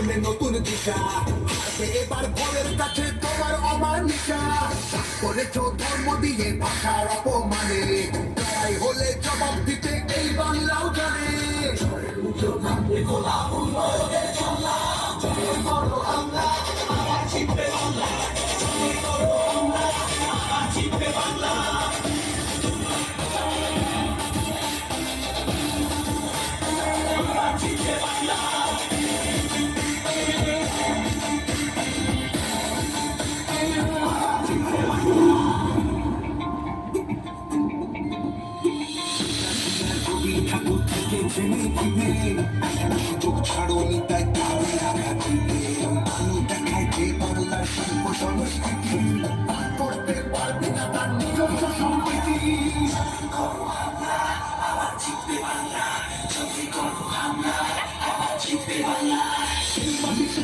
জীবনে নতুন দিশা আসবে এবার ভোরের কাছে তোমার অমানিসা করেছো ধর্ম দিয়ে ভাষার অপমানে লড়াই হলে জবাব দিতে এই বাংলাও জানে উঠো ভাঙবে গোলা উন্নয়নের সংলা জয় করো আমরা আবার জিতবে বাংলা জয় করো আমরা আবার জিতবে বাংলা ঠাকুর থেকে জেনে দিবে সুযোগ ছাড়নি তাই তাদের আঘাত দিবে আলো দেখায় যে বাংলার শিল্প সংস্কৃতি করতে পারবে না তার নিজস্ব সম্প্রীতি করো হামলা আবার জিতবে বাংলা যদি করো হামলা আবার জিতবে বাংলা এই মাটিতে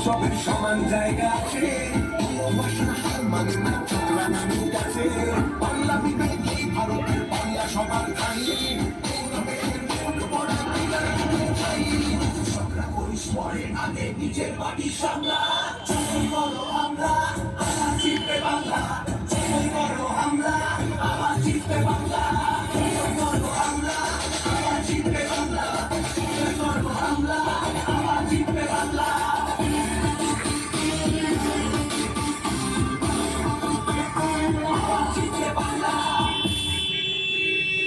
সবের সমান জায়গা আছে ভালোবাসা হার মানে না চোখলা নামে গেছে বাংলা বিবেক এই ভারতের বাংলা সবার খাই আগে নিজের বাড়ি সামলা